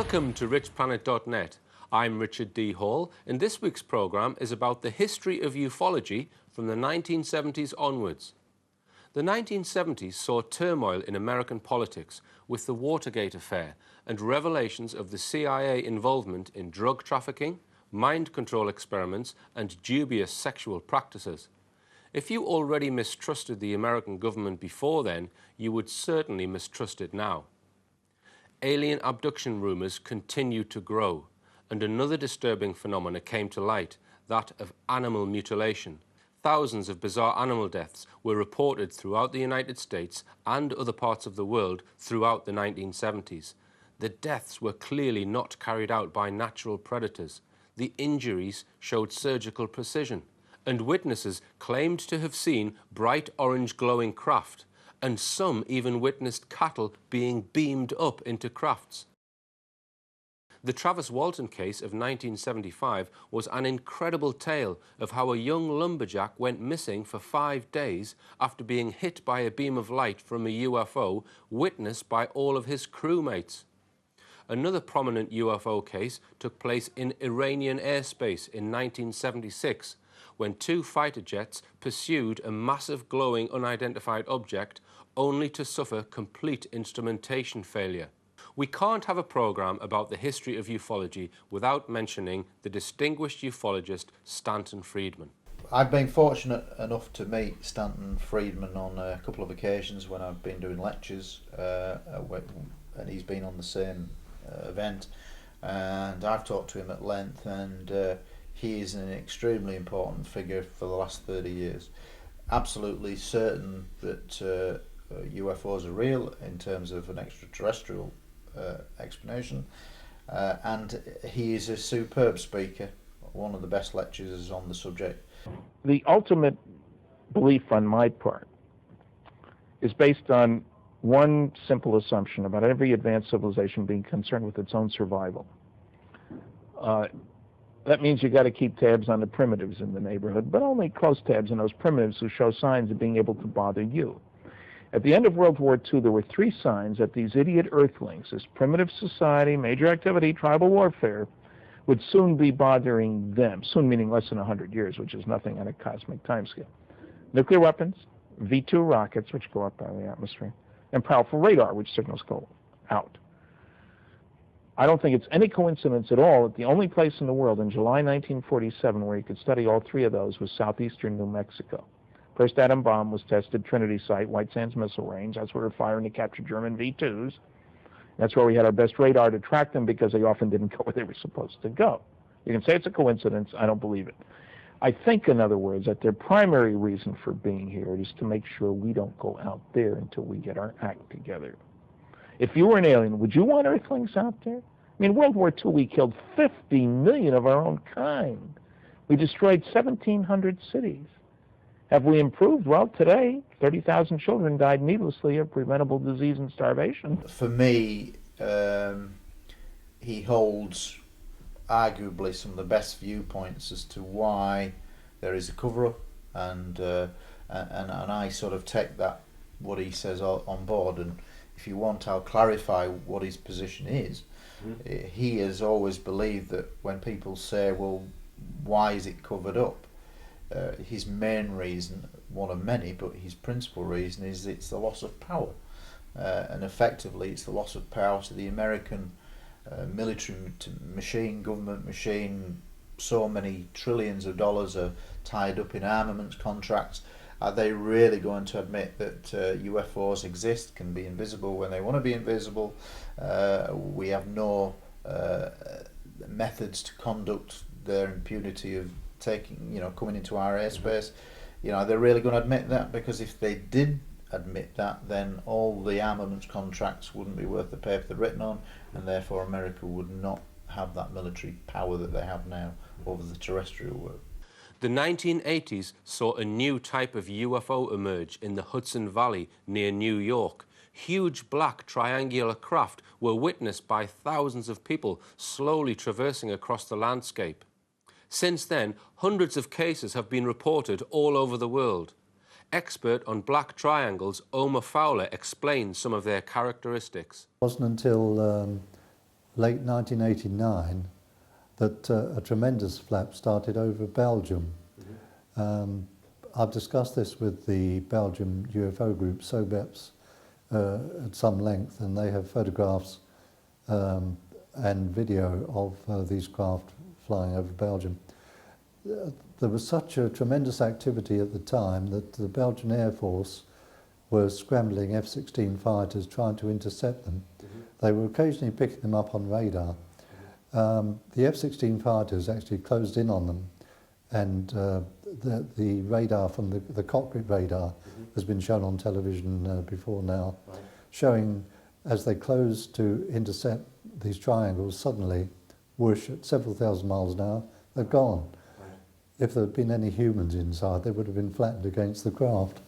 Welcome to richplanet.net. I'm Richard D. Hall, and this week's programme is about the history of ufology from the 1970s onwards. The 1970s saw turmoil in American politics with the Watergate affair and revelations of the CIA involvement in drug trafficking, mind control experiments and dubious sexual practices. If you already mistrusted the American government before then, you would certainly mistrust it now. Alien abduction rumours continued to grow, and another disturbing phenomenon came to light, that of animal mutilation. Thousands of bizarre animal deaths were reported throughout the United States and other parts of the world throughout the 1970s. The deaths were clearly not carried out by natural predators. The injuries showed surgical precision, and witnesses claimed to have seen bright orange glowing craft, and some even witnessed cattle being beamed up into crafts. The Travis Walton case of 1975 was an incredible tale of how a young lumberjack went missing for 5 days after being hit by a beam of light from a UFO witnessed by all of his crewmates. Another prominent UFO case took place in Iranian airspace in 1976, when 2 fighter jets pursued a massive glowing unidentified object only to suffer complete instrumentation failure. We can't have a programme about the history of ufology without mentioning the distinguished ufologist Stanton Friedman. I've been fortunate enough to meet Stanton Friedman on a couple of occasions when I've been doing lectures, and he's been on the same event, and I've talked to him at length, and he is an extremely important figure for the last 30 years. Absolutely certain that UFOs are real in terms of an extraterrestrial explanation, and he is a superb speaker, one of the best lecturers on the subject. The ultimate belief on my part is based on one simple assumption about every advanced civilization being concerned with its own survival. That means you got to keep tabs on the primitives in the neighborhood, but only close tabs on those primitives who show signs of being able to bother you. At the end of World War II, there were 3 signs that these idiot earthlings, this primitive society, major activity, tribal warfare, would soon be bothering them, soon meaning less than 100 years, which is nothing on a cosmic timescale. Nuclear weapons, V-2 rockets, which go up out of the atmosphere, and powerful radar, which signals go out. I don't think it's any coincidence at all that the only place in the world in July 1947 where you could study all 3 of those was southeastern New Mexico. First atom bomb was tested, Trinity Site, White Sands Missile Range. That's where we were firing to capture German V-2s. That's where we had our best radar to track them because they often didn't go where they were supposed to go. You can say it's a coincidence. I don't believe it. I think, in other words, that their primary reason for being here is to make sure we don't go out there until we get our act together. If you were an alien, would you want earthlings out there? I mean, World War II, we killed 50 million of our own kind. We destroyed 1,700 cities. Have we improved? Well, today, 30,000 children died needlessly of preventable disease and starvation. For me, he holds arguably some of the best viewpoints as to why there is a cover-up, and I sort of take that, what he says, on board, and if you want, I'll clarify what his position is. He has always believed that when people say, well, why is it covered up? His main reason, one of many, but his principal reason is it's the loss of power. And effectively it's the loss of power to the American military machine, government machine. So many trillions of dollars are tied up in armaments contracts. Are they really going to admit that UFOs exist, can be invisible when they want to be invisible? We have no methods to conduct their impunity of coming into our airspace. They're really going to admit that? Because if they did admit that, then all the armaments contracts wouldn't be worth the paper they're written on, and therefore America would not have that military power that they have now over the terrestrial world. The 1980s saw a new type of UFO emerge in the Hudson Valley near New York. Huge black triangular craft were witnessed by thousands of people slowly traversing across the landscape. Since then, hundreds of cases have been reported all over the world. Expert on black triangles, Omar Fowler explains some of their characteristics. It wasn't until late 1989 that a tremendous flap started over Belgium. I've discussed this with the Belgium UFO group, SOBEPS, at some length, and they have photographs and video of these craft flying over Belgium. There was such a tremendous activity at the time that the Belgian Air Force were scrambling F-16 fighters trying to intercept them. They were occasionally picking them up on radar. The F-16 fighters actually closed in on them, and the radar from the cockpit radar has been shown on television before now, showing as they closed to intercept these triangles, suddenly, whoosh, at several thousand miles an hour, they're gone. If there had been any humans inside, they would have been flattened against the craft.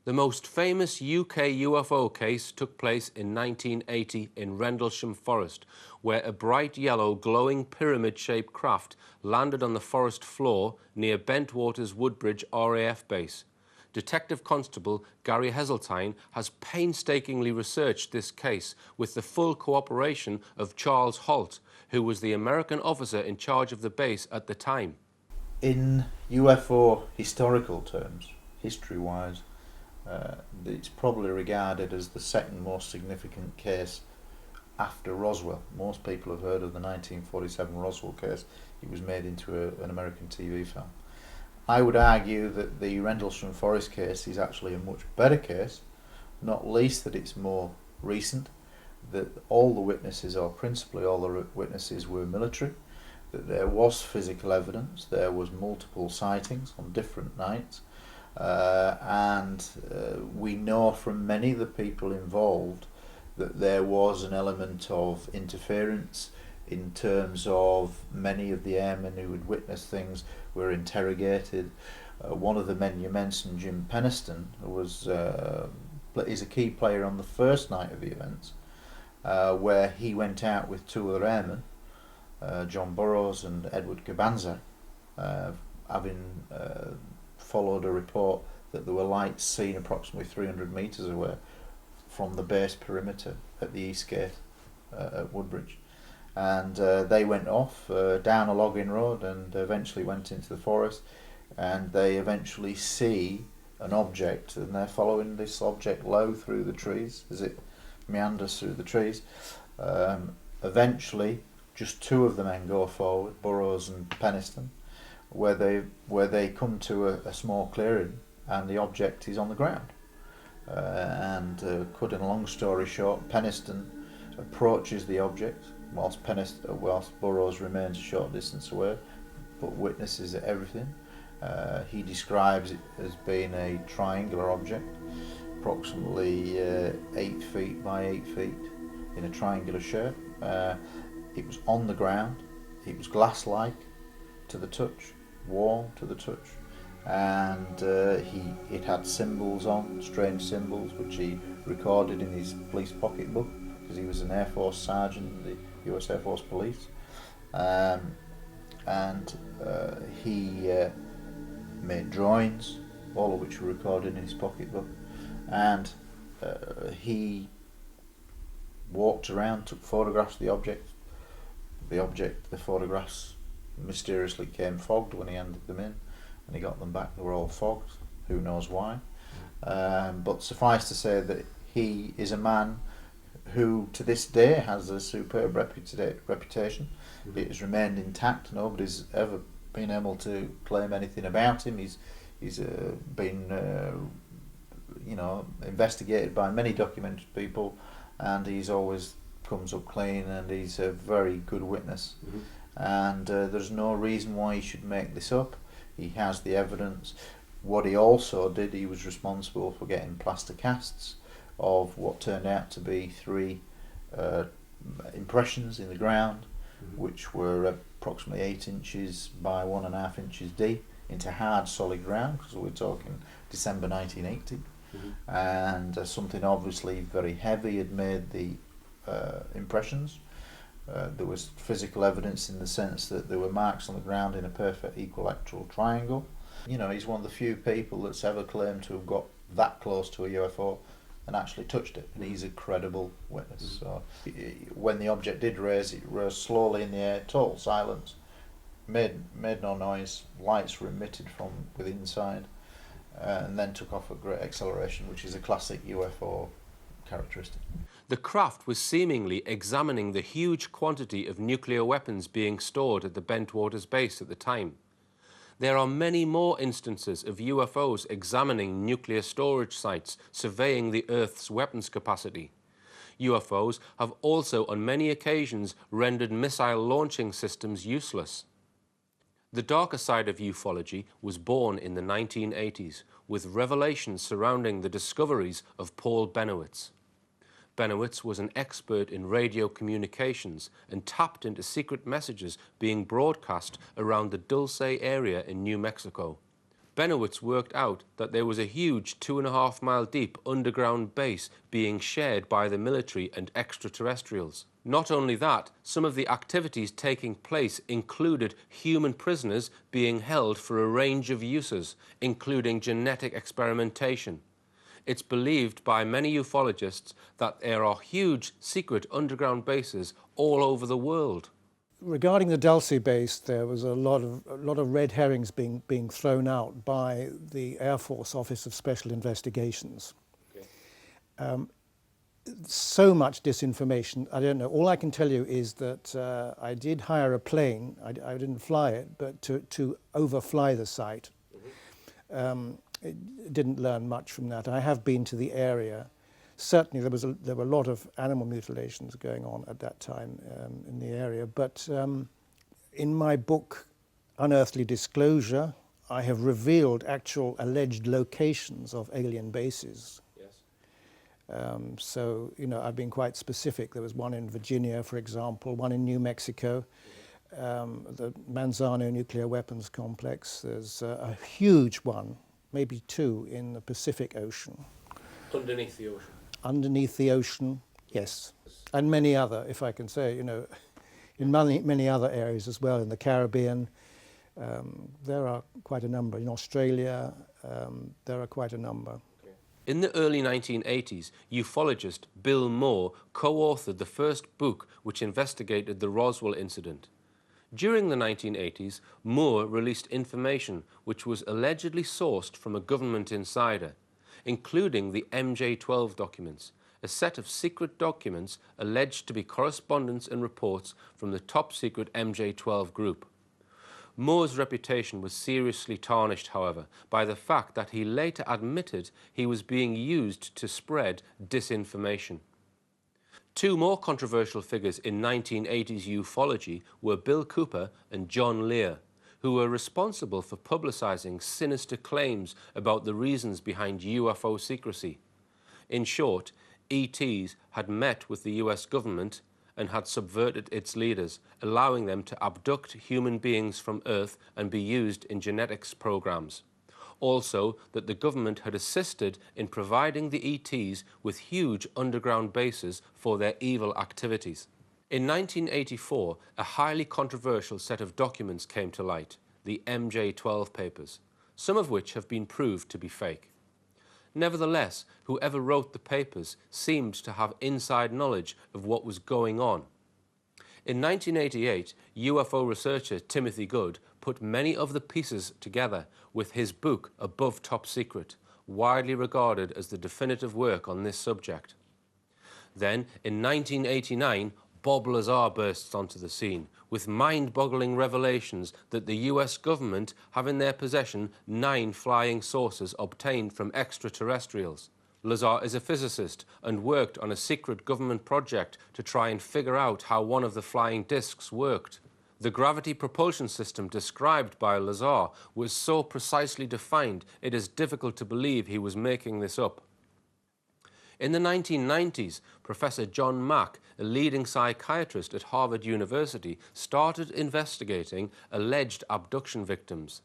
The most famous UK UFO case took place in 1980 in Rendlesham Forest, where a bright yellow glowing pyramid-shaped craft landed on the forest floor near Bentwaters Woodbridge RAF base. Detective Constable Gary Heseltine has painstakingly researched this case with the full cooperation of Charles Holt, who was the American officer in charge of the base at the time. In UFO historical terms, history-wise, it's probably regarded as the second most significant case after Roswell. Most people have heard of the 1947 Roswell case. It was made into an American TV film. I would argue that the Rendlesham Forest case is actually a much better case, not least that it's more recent, that all the witnesses, or principally all the witnesses, were military, that there was physical evidence, there was multiple sightings on different nights, and we know from many of the people involved that there was an element of interference in terms of many of the airmen who had witnessed things were interrogated. One of the men you mentioned, Jim Peniston, is a key player on the first night of the events, where he went out with two other airmen, John Burroughs and Edward Gabanza, having followed a report that there were lights seen approximately 300 metres away from the base perimeter at the east gate at Woodbridge. And they went off down a logging road and eventually went into the forest, and they eventually see an object, and they're following this object low through the trees as it meanders through the trees. Eventually just two of the men go forward, Burroughs and Peniston, where they come to a small clearing, and the object is on the ground. Cutting a long story short, Peniston approaches the object whilst Burroughs remains a short distance away, but witnesses everything. He describes it as being a triangular object, approximately 8 feet by 8 feet, in a triangular shape. It was on the ground. It was glass-like to the touch, warm to the touch, and it had symbols on, strange symbols, which he recorded in his police pocketbook, because he was an Air Force sergeant in the US Air Force Police. He made drawings, all of which were recorded in his pocketbook, and he walked around, took photographs of the object. The photographs mysteriously came fogged when he handed them in, and he got them back. They were all fogged, who knows why. But suffice to say that he is a man who to this day has a superb reputation. Mm-hmm. It has remained intact. Nobody's ever been able to claim anything about him. He's been investigated by many documented people, and he's always comes up clean, and he's a very good witness. Mm-hmm. And there's no reason why he should make this up. He has the evidence. What he also did, he was responsible for getting plaster casts of what turned out to be 3 impressions in the ground, mm-hmm. which were approximately 8 inches by 1.5 inches deep into hard solid ground, because we're talking December 1980. Mm-hmm. And something obviously very heavy had made the impressions. There was physical evidence in the sense that there were marks on the ground in a perfect equilateral triangle. He's one of the few people that's ever claimed to have got that close to a UFO and actually touched it, and he's a credible witness. So when the object did raise, it rose slowly in the air, total silence, made no noise, lights were emitted from within inside, and then took off at great acceleration, which is a classic UFO characteristic. The craft was seemingly examining the huge quantity of nuclear weapons being stored at the Bentwaters base at the time. There are many more instances of UFOs examining nuclear storage sites, surveying the Earth's weapons capacity. UFOs have also on many occasions rendered missile launching systems useless. The darker side of ufology was born in the 1980s, with revelations surrounding the discoveries of Paul Bennewitz. Bennewitz was an expert in radio communications and tapped into secret messages being broadcast around the Dulce area in New Mexico. Bennewitz worked out that there was a huge 2.5-mile deep underground base being shared by the military and extraterrestrials. Not only that, some of the activities taking place included human prisoners being held for a range of uses, including genetic experimentation. It's believed by many ufologists that there are huge secret underground bases all over the world. Regarding the Dulce base, there was a lot of red herrings being thrown out by the Air Force Office of Special Investigations. Okay. So much disinformation, I don't know. All I can tell you is that I did hire a plane, I didn't fly it, but to overfly the site. Mm-hmm. Didn't learn much from that. I have been to the area. Certainly there were a lot of animal mutilations going on at that time in the area, but in my book, Unearthly Disclosure, I have revealed actual alleged locations of alien bases. Yes. So, you know, I've been quite specific. There was one in Virginia, for example, one in New Mexico, the Manzano nuclear weapons complex. There's a huge one, maybe two, in the Pacific Ocean. Underneath the ocean? Underneath the ocean, yes. And many other, if I can say, you know, in many other areas as well, in the Caribbean. There are quite a number. In Australia, there are quite a number. In the early 1980s, ufologist Bill Moore co-authored the first book which investigated the Roswell incident. During the 1980s, Moore released information which was allegedly sourced from a government insider, including the MJ-12 documents, a set of secret documents alleged to be correspondence and reports from the top-secret MJ-12 group. Moore's reputation was seriously tarnished, however, by the fact that he later admitted he was being used to spread disinformation. Two more controversial figures in 1980s ufology were Bill Cooper and John Lear, who were responsible for publicizing sinister claims about the reasons behind UFO secrecy. In short, ETs had met with the US government and had subverted its leaders, allowing them to abduct human beings from Earth and be used in genetics programs. Also, that the government had assisted in providing the ETs with huge underground bases for their evil activities. In 1984, a highly controversial set of documents came to light, the MJ-12 papers, some of which have been proved to be fake. Nevertheless, whoever wrote the papers seemed to have inside knowledge of what was going on. In 1988, UFO researcher Timothy Good put many of the pieces together with his book Above Top Secret, widely regarded as the definitive work on this subject. Then, in 1989, Bob Lazar bursts onto the scene with mind-boggling revelations that the US government have in their possession 9 flying saucers obtained from extraterrestrials. Lazar is a physicist and worked on a secret government project to try and figure out how one of the flying discs worked. The gravity propulsion system described by Lazar was so precisely defined it is difficult to believe he was making this up. In the 1990s, Professor John Mack, a leading psychiatrist at Harvard University, started investigating alleged abduction victims.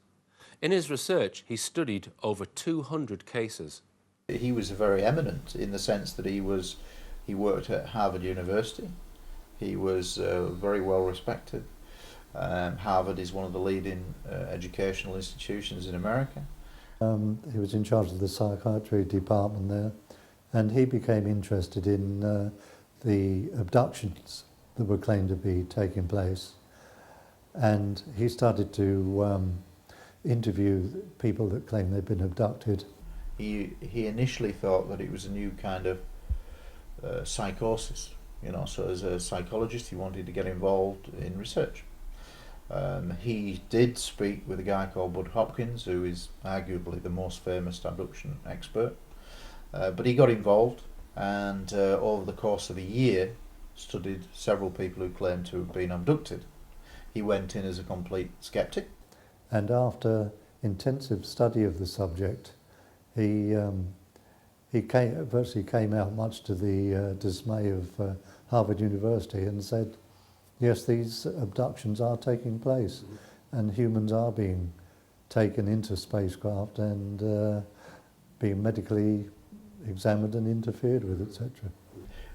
In his research, he studied over 200 cases. He was very eminent in the sense that he worked at Harvard University. He was very well respected. Harvard is one of the leading educational institutions in America. He was in charge of the psychiatry department there, And he became interested in the abductions that were claimed to be taking place. And he started to interview people that claimed they'd been abducted. He initially thought that it was a new kind of psychosis, you know, so as a psychologist he wanted to get involved in research. He did speak with a guy called Bud Hopkins, who is arguably the most famous abduction expert, but he got involved and over the course of a year studied several people who claimed to have been abducted. He went in as a complete skeptic. And after intensive study of the subject, he virtually came out, much to the dismay of Harvard University, and said, yes, these abductions are taking place, and humans are being taken into spacecraft and being medically examined and interfered with, etc.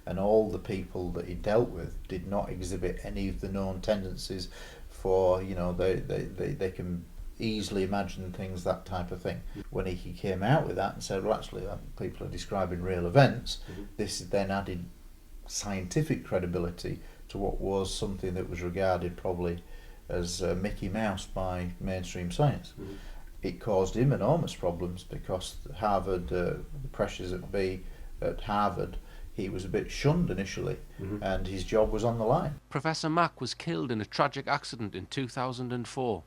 And all the people that he dealt with did not exhibit any of the known tendencies for, you know, they can easily imagine things, that type of thing. When he came out with that and said, well, actually, people are describing real events, this then added scientific credibility to what was something that was regarded probably as Mickey Mouse by mainstream science. It caused him enormous problems because Harvard, the pressures at Harvard, he was a bit shunned initially, and his job was on the line. Professor Mack was killed in a tragic accident in 2004.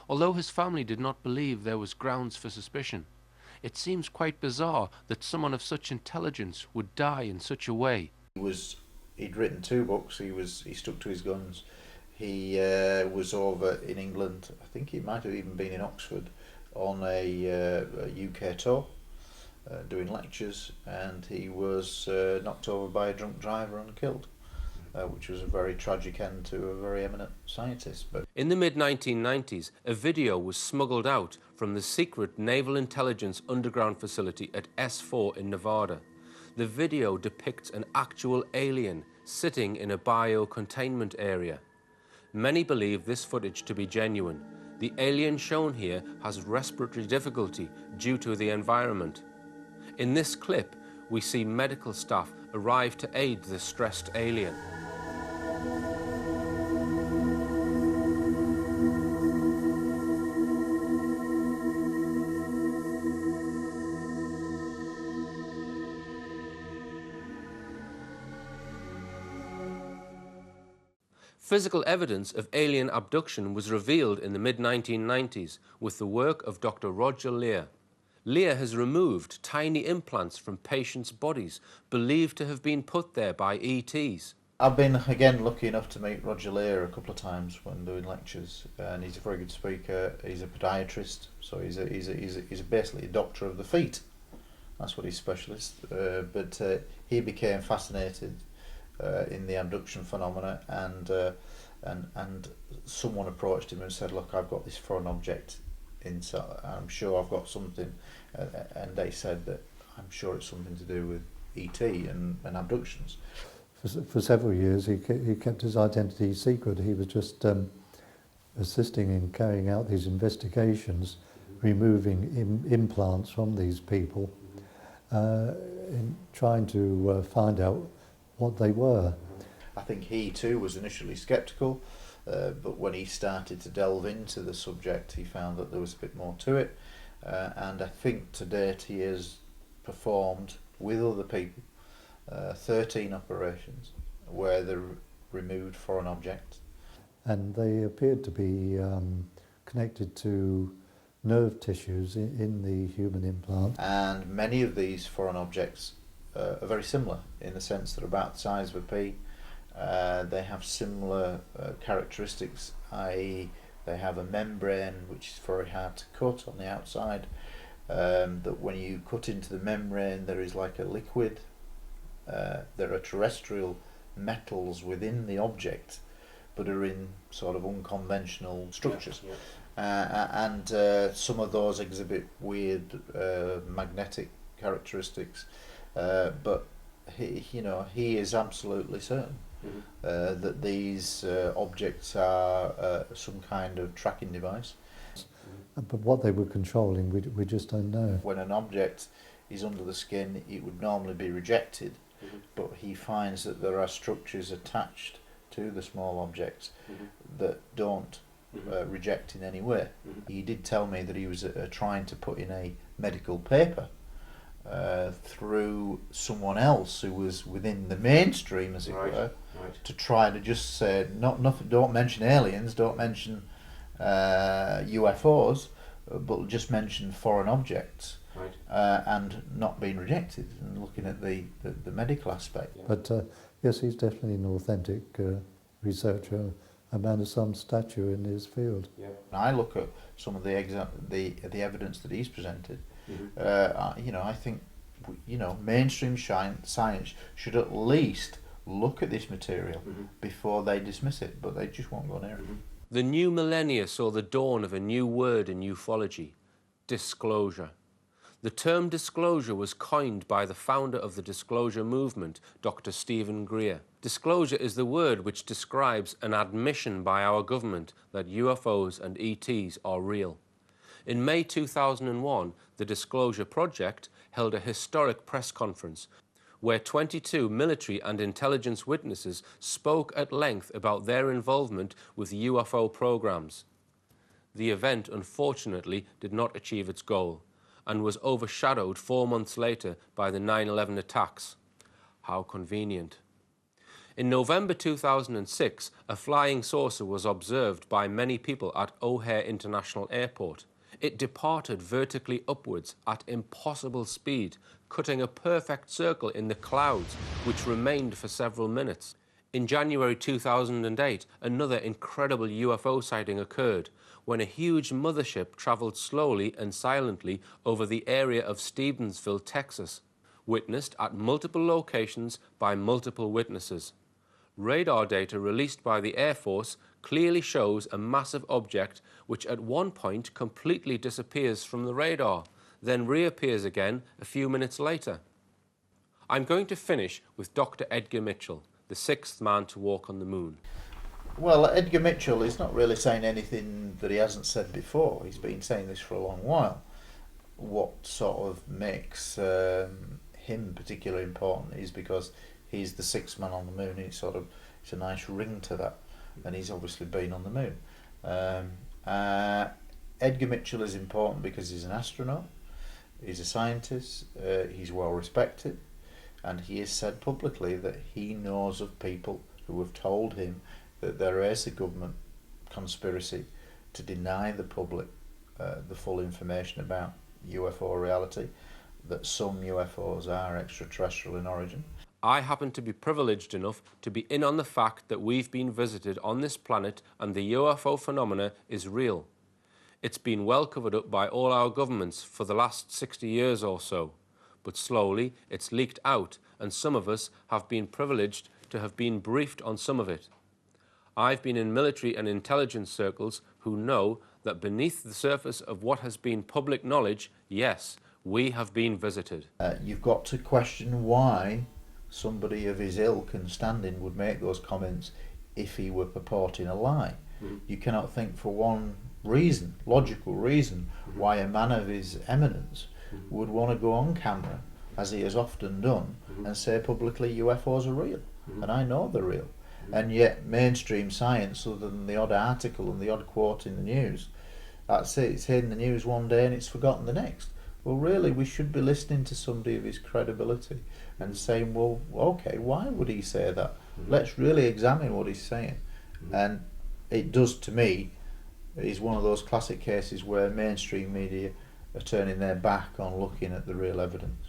Although his family did not believe there was grounds for suspicion, it seems quite bizarre that someone of such intelligence would die in such a way. He'd written 2 books. He stuck to his guns. He was over in England. I think he might have even been in Oxford on a UK tour, doing lectures, and he was knocked over by a drunk driver and killed, which was a very tragic end to a very eminent scientist. But in the mid-1990s, a video was smuggled out from the secret Naval Intelligence underground facility at S4 in Nevada. The video depicts an actual alien sitting in a bio-containment area. Many believe this footage to be genuine. The alien shown here has respiratory difficulty due to the environment. In this clip, we see medical staff arrive to aid the stressed alien. Physical evidence of alien abduction was revealed in the mid-1990s with the work of Dr. Roger Leir. Leir has removed tiny implants from patients' bodies believed to have been put there by ETs. I've been, again, lucky enough to meet Roger Leir a couple of times when doing lectures, and he's a very good speaker. He's a podiatrist, so he's basically a doctor of the feet. That's what he's specialist. But he became fascinated in the abduction phenomena, and someone approached him and said, look, I've got this foreign object inside, I'm sure I've got something, and they said that I'm sure it's something to do with ET and abductions. For several years he kept his identity secret. He was just assisting in carrying out these investigations, removing implants from these people, in trying to find out what they were. I think he too was initially sceptical, but when he started to delve into the subject, he found that there was a bit more to it, and I think to date he has performed with other people 13 operations where they removed foreign objects. And they appeared to be connected to nerve tissues in the human implant. And many of these foreign objects are very similar in the sense they're about the size of a pea. They have similar characteristics, i.e. they have a membrane which is very hard to cut on the outside, that when you cut into the membrane there is like a liquid. There are terrestrial metals within the object but are in sort of unconventional structures. And some of those exhibit weird magnetic characteristics, but he is absolutely certain that these objects are some kind of tracking device. But what they were controlling, we just don't know. When an object is under the skin, it would normally be rejected, but he finds that there are structures attached to the small objects that don't reject in any way. He did tell me that he was trying to put in a medical paper through someone else who was within the mainstream, as it were, to try to just say nothing. Don't mention aliens, don't mention UFOs, but just mention foreign objects, and not being rejected, and looking at the medical aspect. But yes, he's definitely an authentic researcher, a man of some stature in his field. I look at some of the evidence that he's presented. I think mainstream science should at least look at this material before they dismiss it, but they just won't go near it. The new millennia saw the dawn of a new word in ufology: disclosure. The term disclosure was coined by the founder of the disclosure movement, Dr. Stephen Greer. Disclosure is the word which describes an admission by our government that UFOs and ETs are real. In May 2001, the Disclosure Project held a historic press conference where 22 military and intelligence witnesses spoke at length about their involvement with UFO programs. The event, unfortunately, did not achieve its goal and was overshadowed 4 months later by the 9/11 attacks. How convenient. In November 2006, a flying saucer was observed by many people at O'Hare International Airport. It departed vertically upwards at impossible speed, cutting a perfect circle in the clouds, which remained for several minutes. In January 2008, another incredible UFO sighting occurred when a huge mothership traveled slowly and silently over the area of Stevensville, Texas, witnessed at multiple locations by multiple witnesses. Radar data released by the Air Force clearly shows a massive object which at one point completely disappears from the radar, then reappears again a few minutes later. I'm going to finish with Dr. Edgar Mitchell, the sixth man to walk on the moon. Well, Edgar Mitchell is not really saying anything that he hasn't said before. He's been saying this for a long while. What sort of makes him particularly important is because he's the sixth man on the moon. It's a nice ring to that, and he's obviously been on the moon. Edgar Mitchell is important because he's an astronaut, he's a scientist, he's well respected, and he has said publicly that he knows of people who have told him that there is a government conspiracy to deny the public the full information about UFO reality, that some UFOs are extraterrestrial in origin. I happen to be privileged enough to be in on the fact that we've been visited on this planet and the UFO phenomena is real. It's been well covered up by all our governments for the last 60 years or so, but slowly it's leaked out and some of us have been privileged to have been briefed on some of it. I've been in military and intelligence circles who know that beneath the surface of what has been public knowledge, yes, we have been visited. You've got to question why somebody of his ilk and standing would make those comments if he were purporting a lie. You cannot think for one reason, logical reason, why a man of his eminence would want to go on camera, as he has often done, and say publicly UFOs are real. And I know they're real. And yet mainstream science, other than the odd article and the odd quote in the news, that's it, it's in the news one day and it's forgotten the next. Well, really, we should be listening to somebody of his credibility and saying, well, okay, why would he say that? Let's really examine what he's saying. And it does, to me, is one of those classic cases where mainstream media are turning their back on looking at the real evidence.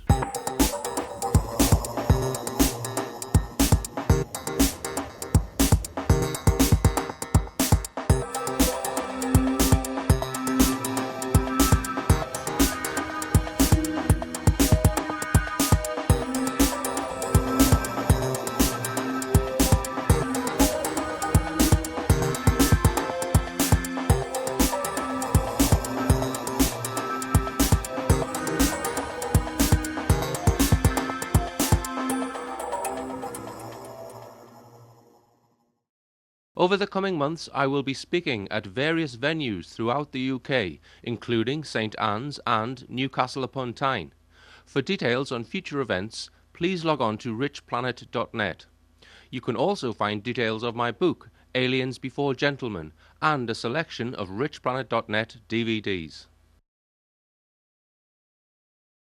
Over the coming months, I will be speaking at various venues throughout the UK, including St Anne's and Newcastle upon Tyne. For details on future events, please log on to richplanet.net. You can also find details of my book, Aliens Before Gentlemen, and a selection of richplanet.net DVDs.